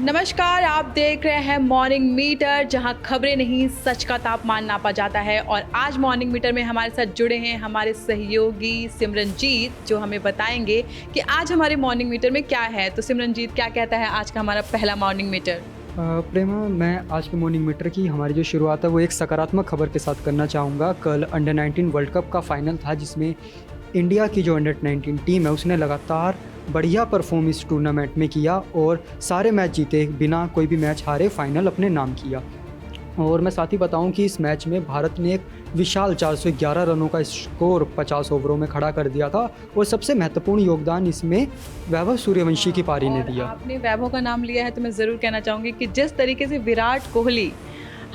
नमस्कार, आप देख रहे हैं मॉर्निंग मीटर, जहां खबरें नहीं सच का तापमान नापा जाता है। और आज मॉर्निंग मीटर में हमारे साथ जुड़े हैं हमारे सहयोगी सिमरनजीत, जो हमें बताएंगे कि आज हमारे मॉर्निंग मीटर में क्या है। तो सिमरनजीत, क्या कहता है आज का हमारा पहला मॉर्निंग मीटर? प्रेमा, मैं आज के मॉर्निंग मीटर की हमारी जो शुरुआत है वो एक सकारात्मक खबर के साथ करना चाहूँगा। कल अंडर 19 वर्ल्ड कप का फाइनल था, जिसमें इंडिया की जो अंडर 19 टीम है उसने लगातार बढ़िया परफॉर्म इस टूर्नामेंट में किया और सारे मैच जीते, बिना कोई भी मैच हारे फाइनल अपने नाम किया। और मैं साथ ही बताऊं कि इस मैच में भारत ने एक विशाल 411 रनों का स्कोर 50 ओवरों में खड़ा कर दिया था और सबसे महत्वपूर्ण योगदान इसमें वैभव सूर्यवंशी की पारी ने दिया। आपने वैभव का नाम लिया है तो मैं ज़रूर कहना चाहूँगी कि जिस तरीके से विराट कोहली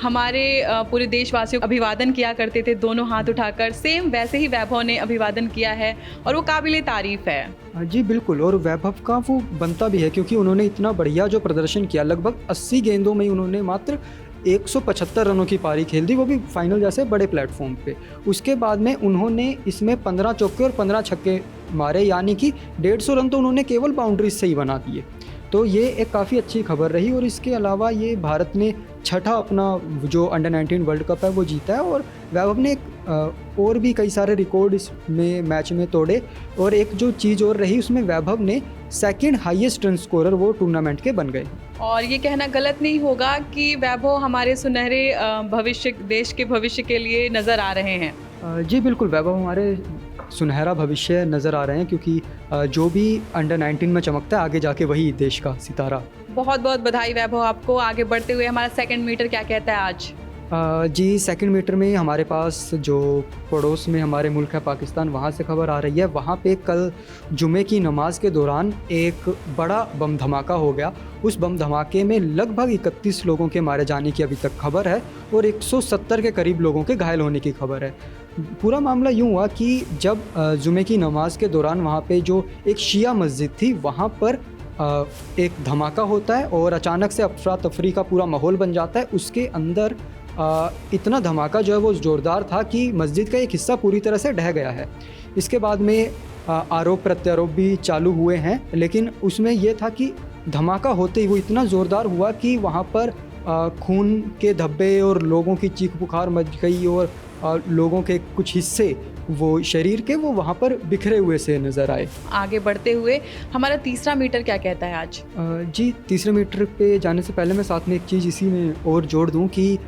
हमारे पूरे देशवासियों को अभिवादन किया करते थे दोनों हाथ उठाकर, सेम वैसे ही वैभव ने अभिवादन किया है और वो काबिले तारीफ़ है। जी बिल्कुल, और वैभव का वो बनता भी है क्योंकि उन्होंने इतना बढ़िया जो प्रदर्शन किया, लगभग 80 गेंदों में उन्होंने मात्र 175 रनों की पारी खेल दी, वो भी फाइनल जैसे बड़े प्लेटफॉर्म पे। उसके बाद में उन्होंने इसमें 15 चौके और 15 छक्के मारे, यानी कि 150 रन तो उन्होंने केवल बाउंड्रीज से ही बना दिए। तो ये एक काफ़ी अच्छी खबर रही। और इसके अलावा ये भारत ने छठा अपना जो अंडर 19 वर्ल्ड कप है वो जीता है और वैभव ने और भी कई सारे रिकॉर्ड इसमें मैच में तोड़े। और एक जो चीज़ और रही, उसमें वैभव ने सेकंड हाईएस्ट रन स्कोरर वो टूर्नामेंट के बन गए। और ये कहना गलत नहीं होगा कि वैभव हमारे सुनहरे भविष्य, देश के भविष्य के लिए नज़र आ रहे हैं। जी बिल्कुल, वैभव हमारे सुनहरा भविष्य नज़र आ रहे हैं क्योंकि जो भी अंडर 19 में चमकता है आगे जाके वही देश का सितारा। बहुत बहुत बधाई वैभव आपको। आगे बढ़ते हुए हमारा सेकंड मीटर क्या कहता है आज? जी, सेकंड मीटर में हमारे पास जो पड़ोस में हमारे मुल्क है पाकिस्तान, वहाँ से खबर आ रही है। वहाँ पे कल जुमे की नमाज के दौरान एक बड़ा बम धमाका हो गया। उस बम धमाके में लगभग 31 लोगों के मारे जाने की अभी तक खबर है और 170 के करीब लोगों के घायल होने की खबर है। पूरा मामला यूँ हुआ कि जब जुमे की नमाज के दौरान वहाँ पे जो एक शिया मस्जिद थी, वहाँ पर एक धमाका होता है और अचानक से अफरा तफरी का पूरा माहौल बन जाता है। उसके अंदर इतना धमाका जो है वो ज़ोरदार था कि मस्जिद का एक हिस्सा पूरी तरह से ढह गया है। इसके बाद में आरोप प्रत्यारोप भी चालू हुए हैं, लेकिन उसमें यह था कि धमाका होते ही वो इतना ज़ोरदार हुआ कि वहाँ पर खून के धब्बे और लोगों की चीख पुकार मच गई और लोगों के कुछ हिस्से वो शरीर के वो वहाँ पर बिखरे हुए से नज़र आए। आगे बढ़ते हुए हमारा तीसरा मीटर क्या कहता है आज? जी, तीसरे मीटर पे जाने से पहले मैं साथ में एक चीज़ इसी में और जोड़ दूँ कि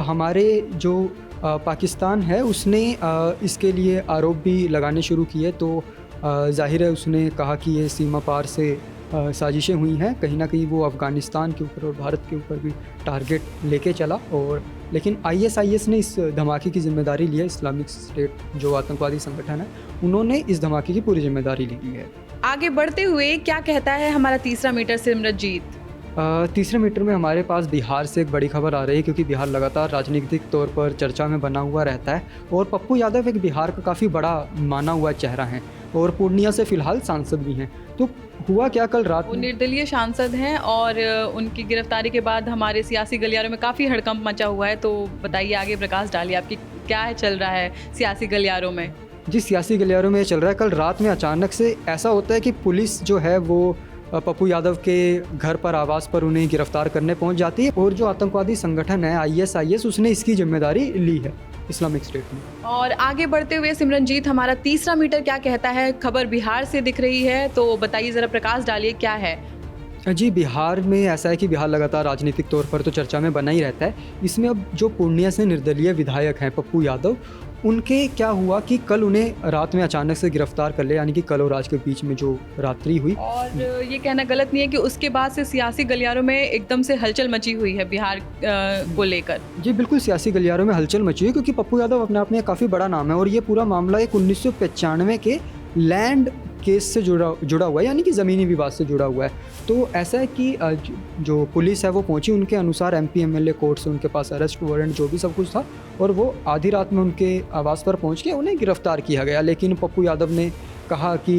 हमारे जो पाकिस्तान है उसने इसके लिए आरोप भी लगाने शुरू किए। तो जाहिर है उसने कहा कि ये सीमा पार से साजिशें हुई हैं। कहीं ना कहीं वो अफ़गानिस्तान के ऊपर और भारत के ऊपर भी टारगेट लेके चला। और लेकिन ISIS ने इस धमाके की जिम्मेदारी ली है। इस्लामिक स्टेट जो आतंकवादी संगठन है, उन्होंने इस धमाके की पूरी जिम्मेदारी ली है। आगे बढ़ते हुए क्या कहता है हमारा तीसरा मीटर सिमरनजीत? तीसरे मीटर में हमारे पास बिहार से एक बड़ी खबर आ रही है क्योंकि बिहार लगातार राजनीतिक तौर पर चर्चा में बना हुआ रहता है और पप्पू यादव एक बिहार का काफ़ी बड़ा माना हुआ चेहरा है और पूर्णिया से फ़िलहाल सांसद भी हैं। तो हुआ क्या, कल रात वो निर्दलीय सांसद हैं और उनकी गिरफ्तारी के बाद हमारे सियासी गलियारों में काफ़ी हड़कंप मचा हुआ है। तो बताइए, आगे प्रकाश डालिए, आपकी क्या है चल रहा है सियासी गलियारों में? जी, सियासी गलियारों में चल रहा है। कल रात में अचानक से ऐसा होता है कि पुलिस जो है वो पप्पू यादव के घर पर, आवास पर उन्हें गिरफ्तार करने पहुंच जाती है और जो आतंकवादी संगठन है ISIS, उसने इसकी जिम्मेदारी ली है, इस्लामिक स्टेट में। और आगे बढ़ते हुए सिमरनजीत, हमारा तीसरा मीटर क्या कहता है? खबर बिहार से दिख रही है, तो बताइए ज़रा, प्रकाश डालिए, क्या है? जी, बिहार में ऐसा है कि बिहार लगातार राजनीतिक तौर पर तो चर्चा में बना ही रहता है। इसमें अब जो पूर्णिया से निर्दलीय विधायक हैं पप्पू यादव, उनके क्या हुआ कि कल उन्हें रात में अचानक से गिरफ्तार कर लिया, यानी कि कल और आज के बीच में जो रात्रि हुई। और ये कहना गलत नहीं है कि उसके बाद से सियासी गलियारों में एकदम से हलचल मची हुई है बिहार को लेकर। जी बिल्कुल, सियासी गलियारों में हलचल मची हुई क्योंकि पप्पू यादव अपने आप में काफ़ी बड़ा नाम है और ये पूरा मामला एक 1995 के लैंड केस से जुड़ा हुआ है, यानी कि ज़मीनी विवाद से जुड़ा हुआ है। तो ऐसा है कि जो पुलिस है वो पहुंची, उनके अनुसार MP MLA कोर्ट से उनके पास अरेस्ट वारंट जो भी सब कुछ था और वो आधी रात में उनके आवास पर पहुंच के उन्हें गिरफ्तार किया गया। लेकिन पप्पू यादव ने कहा कि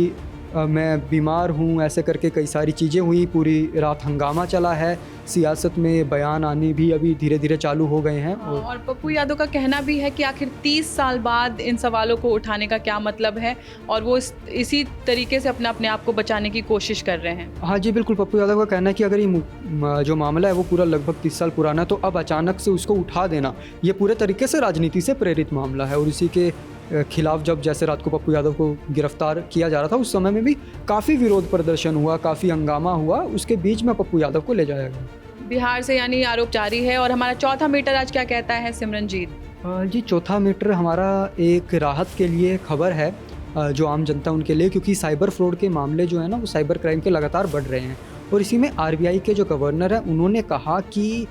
मैं बीमार हूँ, ऐसे करके कई सारी चीज़ें हुई, पूरी रात हंगामा चला है, सियासत में बयान आने भी अभी धीरे धीरे चालू हो गए हैं। और पप्पू यादव का कहना भी है कि आखिर 30 साल बाद इन सवालों को उठाने का क्या मतलब है, और वो इसी तरीके से अपने आप को बचाने की कोशिश कर रहे हैं। हाँ जी बिल्कुल, पप्पू यादव का कहना है कि अगर ये जो मामला है वो पूरा लगभग 30 साल पुराना है, तो अब अचानक से उसको उठा देना ये पूरे तरीके से राजनीति से प्रेरित मामला है। और इसी के खिलाफ जब जैसे रात को पप्पू यादव को गिरफ्तार किया जा रहा था, उस समय में भी काफ़ी विरोध प्रदर्शन हुआ, काफ़ी हंगामा हुआ, उसके बीच में पप्पू यादव को ले जाया गया। बिहार से यानी आरोप जारी है। और हमारा चौथा मीटर आज क्या कहता है सिमरनजीत? जी चौथा मीटर हमारा एक राहत के लिए खबर है जो आम जनता उनके लिए, क्योंकि साइबर फ्रॉड के मामले जो है ना वो साइबर क्राइम के लगातार बढ़ रहे हैं। और इसी में आरबीआई के जो गवर्नर हैं उन्होंने कहा कि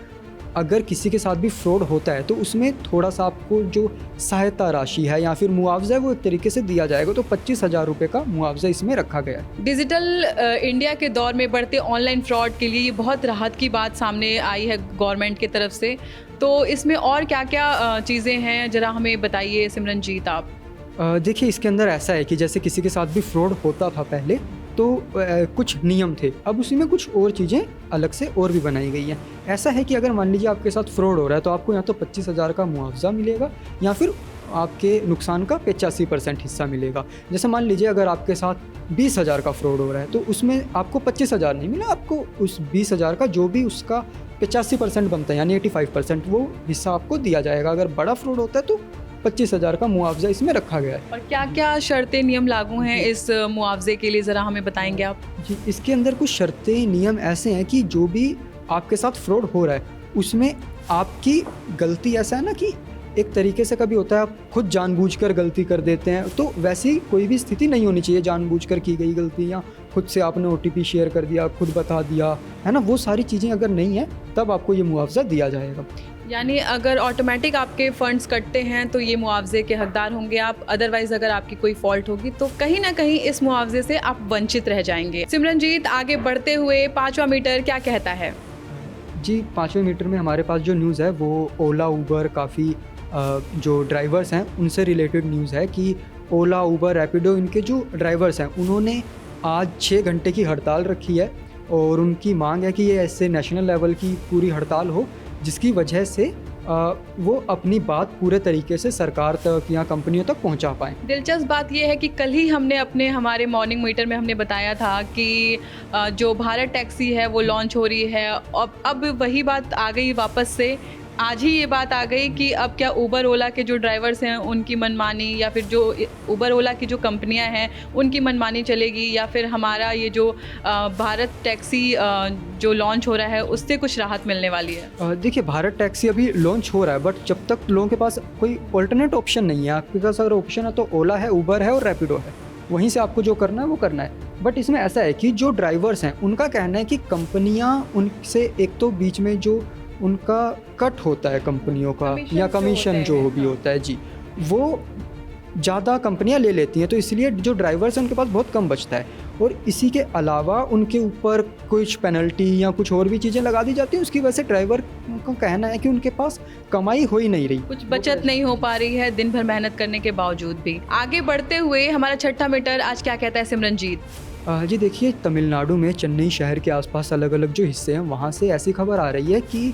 अगर किसी के साथ भी फ्रॉड होता है तो उसमें थोड़ा सा आपको जो सहायता राशि है या फिर मुआवजा है वो एक तरीके से दिया जाएगा। तो 25,000 रुपये का मुआवजा इसमें रखा गया है। डिजिटल इंडिया के दौर में बढ़ते ऑनलाइन फ्रॉड के लिए ये बहुत राहत की बात सामने आई है गवर्नमेंट की तरफ से। तो इसमें और क्या क्या चीज़ें हैं, ज़रा हमें बताइए सिमरनजीत आप। देखिए इसके अंदर ऐसा है कि जैसे किसी के साथ भी फ्रॉड होता था पहले तो कुछ नियम थे, अब उसी में कुछ और चीज़ें अलग से और भी बनाई गई हैं। ऐसा है कि अगर मान लीजिए आपके साथ फ्रॉड हो रहा है तो आपको या तो 25,000 का मुआवजा मिलेगा या फिर आपके नुकसान का 85% हिस्सा मिलेगा। जैसे मान लीजिए अगर आपके साथ 20,000 का फ्रॉड हो रहा है तो उसमें आपको 25,000 नहीं मिला, आपको उस 20,000 का जो भी उसका 85% बनता है यानी 85% वो हिस्सा आपको दिया जाएगा। अगर बड़ा फ्रॉड होता है तो 25,000 का मुआवजा इसमें रखा गया है। और क्या क्या शर्तें नियम लागू हैं इस मुआवजे के लिए, ज़रा हमें बताएंगे आप? जी इसके अंदर कुछ शर्तें नियम ऐसे हैं कि जो भी आपके साथ फ्रॉड हो रहा है उसमें आपकी गलती, ऐसा है ना कि एक तरीके से कभी होता है आप खुद जानबूझकर गलती कर देते हैं, तो वैसी कोई भी स्थिति नहीं होनी चाहिए। जानबूझकर की गई गलती या खुद से आपने OTP शेयर कर दिया, खुद बता दिया, है ना, वो सारी चीज़ें अगर नहीं है तब आपको ये मुआवजा दिया जाएगा। यानी अगर ऑटोमेटिक आपके फंड्स कटते हैं तो ये मुआवजे के हकदार होंगे आप, अदरवाइज अगर आपकी कोई फॉल्ट होगी तो कहीं ना कहीं इस मुआवजे से आप वंचित रह जाएंगे। सिमरनजीत आगे बढ़ते हुए पाँचवा मीटर क्या कहता है? जी 5वें मीटर में हमारे पास जो न्यूज़ है वो ओला उबर काफ़ी जो ड्राइवर्स हैं उनसे रिलेटेड न्यूज़ है कि ओला उबर रैपिडो इनके जो ड्राइवर्स हैं उन्होंने आज 6 घंटे की हड़ताल रखी है और उनकी मांग है कि ये ऐसे नेशनल लेवल की पूरी हड़ताल हो जिसकी वजह से वो अपनी बात पूरे तरीके से सरकार तक या कंपनियों तक पहुंचा पाएँ। दिलचस्प बात यह है कि कल ही हमने हमारे मॉर्निंग मीटर में हमने बताया था कि जो भारत टैक्सी है वो लॉन्च हो रही है। अब वही बात आ गई वापस से, आज ही ये बात आ गई कि अब क्या उबर ओला के जो ड्राइवर्स हैं उनकी मनमानी या फिर जो उबर ओला की जो कंपनियां हैं उनकी मनमानी चलेगी, या फिर हमारा ये जो भारत टैक्सी जो लॉन्च हो रहा है उससे कुछ राहत मिलने वाली है? देखिए भारत टैक्सी अभी लॉन्च हो रहा है बट जब तक लोगों के पास कोई ऑल्टरनेट ऑप्शन नहीं है, आपके पास अगर ऑप्शन है तो ओला है, उबर है और रैपिडो है, वहीं से आपको जो करना है वो करना है। बट इसमें ऐसा है कि जो ड्राइवर्स हैं उनका कहना है कि कंपनियां उनसे एक तो बीच में जो उनका कट होता है कंपनियों का या कमीशन जो भी होता है जी, वो ज़्यादा कंपनियां ले लेती हैं, तो इसलिए जो ड्राइवर्स हैं उनके पास बहुत कम बचता है। और इसी के अलावा उनके ऊपर कुछ पेनल्टी या कुछ और भी चीज़ें लगा दी जाती हैं, उसकी वजह से ड्राइवर का कहना है कि उनके पास कमाई हो ही नहीं रही, कुछ बचत नहीं हो पा रही है दिन भर मेहनत करने के बावजूद भी। आगे बढ़ते हुए हमारा छठा मीटर आज क्या कहता है सिमरनजीत? जी देखिए तमिलनाडु में चेन्नई शहर के आसपास अलग अलग जो हिस्से हैं वहाँ से ऐसी खबर आ रही है कि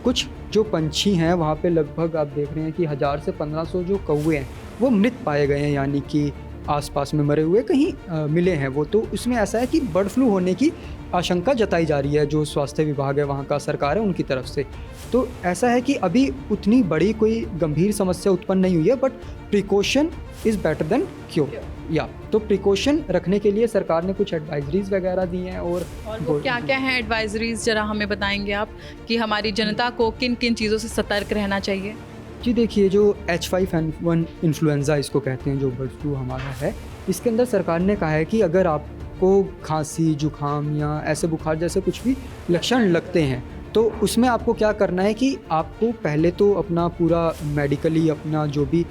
कुछ जो पंछी हैं वहाँ पे लगभग आप देख रहे हैं कि 1000 से 1500 जो कौवे हैं वो मृत पाए गए हैं, यानी कि आसपास में मरे हुए कहीं मिले हैं वो। तो उसमें ऐसा है कि बर्ड फ्लू होने की आशंका जताई जा रही है, जो स्वास्थ्य विभाग है वहाँ का, सरकार है उनकी तरफ से। तो ऐसा है कि अभी उतनी बड़ी कोई गंभीर समस्या उत्पन्न नहीं हुई है, but precaution is better than cure या तो प्रिकॉशन रखने के लिए सरकार ने कुछ एडवाइजरीज वगैरह दी हैं। और वो क्या क्या हैं एडवाइजरीज, ज़रा हमें बताएंगे आप कि हमारी जनता को किन किन चीज़ों से सतर्क रहना चाहिए? जी देखिए जो H5N1 इन्फ्लुएंज़ा इसको कहते हैं, जो बर्ड फ्लू हमारा है, इसके अंदर सरकार ने कहा है कि अगर आपको खांसी, जुकाम या ऐसे बुखार जैसे कुछ भी लक्षण लगते हैं तो उसमें आपको क्या करना है कि आपको पहले तो अपना पूरा मेडिकली अपना जो भी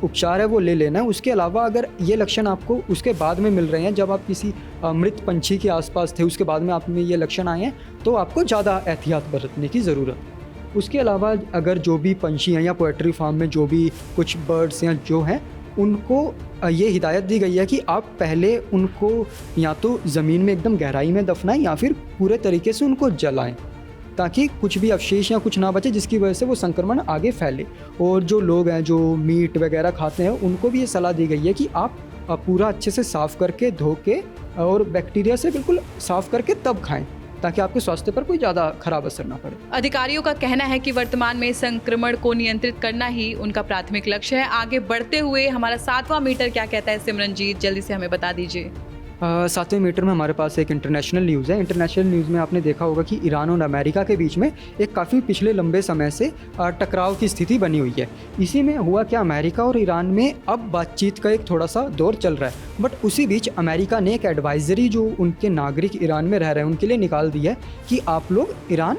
उपचार है वो ले लेना है। उसके अलावा अगर ये लक्षण आपको उसके बाद में मिल रहे हैं, जब आप किसी मृत पंछी के आसपास थे उसके बाद में आप में ये लक्षण आए हैं, तो आपको ज़्यादा एहतियात बरतने की ज़रूरत है। उसके अलावा अगर जो भी पंछी हैं या पोल्ट्री फार्म में जो भी कुछ बर्ड्स या जो हैं उनको ये हिदायत दी गई है कि आप पहले उनको या तो ज़मीन में एकदम गहराई में दफनाएं या फिर पूरे तरीके से उनको जलाएं, ताकि कुछ भी अवशेष या कुछ ना बचे जिसकी वजह से वो संक्रमण आगे फैले। और जो लोग हैं जो मीट वगैरह खाते हैं उनको भी ये सलाह दी गई है कि आप पूरा अच्छे से साफ़ करके धो के और बैक्टीरिया से बिल्कुल साफ़ करके तब खाएं, ताकि आपके स्वास्थ्य पर कोई ज़्यादा खराब असर ना पड़े। अधिकारियों का कहना है कि वर्तमान में संक्रमण को नियंत्रित करना ही उनका प्राथमिक लक्ष्य है। आगे बढ़ते हुए हमारा 7वां मीटर क्या कहता है सिमरनजीत, जल्दी से हमें बता दीजिए। 7वें मीटर में हमारे पास एक इंटरनेशनल न्यूज़ है। इंटरनेशनल न्यूज़ में आपने देखा होगा कि ईरान और अमेरिका के बीच में एक काफ़ी पिछले लंबे समय से टकराव की स्थिति बनी हुई है। इसी में हुआ क्या, अमेरिका और ईरान में अब बातचीत का एक थोड़ा सा दौर चल रहा है, बट उसी बीच अमेरिका ने एक एडवाइज़री जो उनके नागरिक ईरान में रह रहे हैं उनके लिए निकाल दी है कि आप लोग ईरान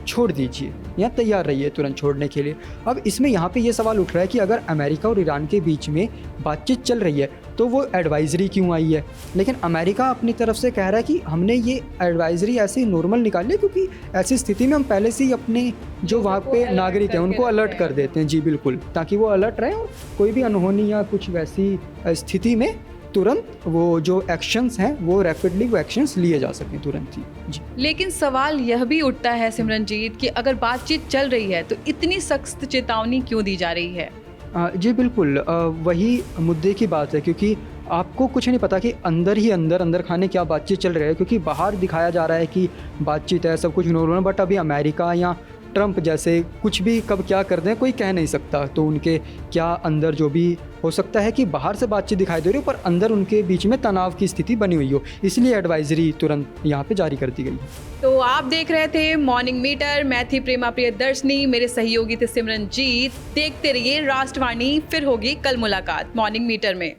छोड़ दीजिए या तैयार रहिए तुरंत छोड़ने के लिए। अब इसमें यहाँ पे ये सवाल उठ रहा है कि अगर अमेरिका और ईरान के बीच में बातचीत चल रही है तो वो एडवाइज़री क्यों आई है। लेकिन अमेरिका अपनी तरफ से कह रहा है कि हमने ये एडवाइज़री ऐसे ही नॉर्मल निकाली है क्योंकि ऐसी स्थिति में हम पहले से ही अपने जो वहाँ पे नागरिक हैं उनको अलर्ट कर देते हैं। जी बिल्कुल, ताकि वो अलर्ट रहें और कोई भी अनहोनी या कुछ वैसी स्थिति में तुरंत वो जो एक्शंस हैं वो रैपिडली वो एक्शंस लिए जा सकें तुरंत ही। जी, लेकिन सवाल यह भी उठता है सिमरनजीत कि अगर बातचीत चल रही है तो इतनी सख्त चेतावनी क्यों दी जा रही है। जी बिल्कुल, वही मुद्दे की बात है, क्योंकि आपको कुछ नहीं पता कि अंदर ही अंदर खाने क्या बातचीत चल रही है। क्योंकि बाहर दिखाया जा रहा है कि बातचीत है, सब कुछ नॉर्मल, बट अभी अमेरिका या ट्रंप जैसे कुछ भी कब क्या कर दें कोई कह नहीं सकता। तो उनके क्या अंदर जो भी हो सकता है कि बाहर से बातचीत दिखाई दे रही हो पर अंदर उनके बीच में तनाव की स्थिति बनी हुई हो, इसलिए एडवाइजरी तुरंत यहाँ पे जारी कर दी गई है। तो आप देख रहे थे मॉर्निंग मीटर, मैं थी प्रेमा प्रियदर्शनी, मेरे सहयोगी थे सिमरनजीत। देखते रहिए राष्ट्रवाणी, फिर होगी कल मुलाकात मॉर्निंग मीटर में।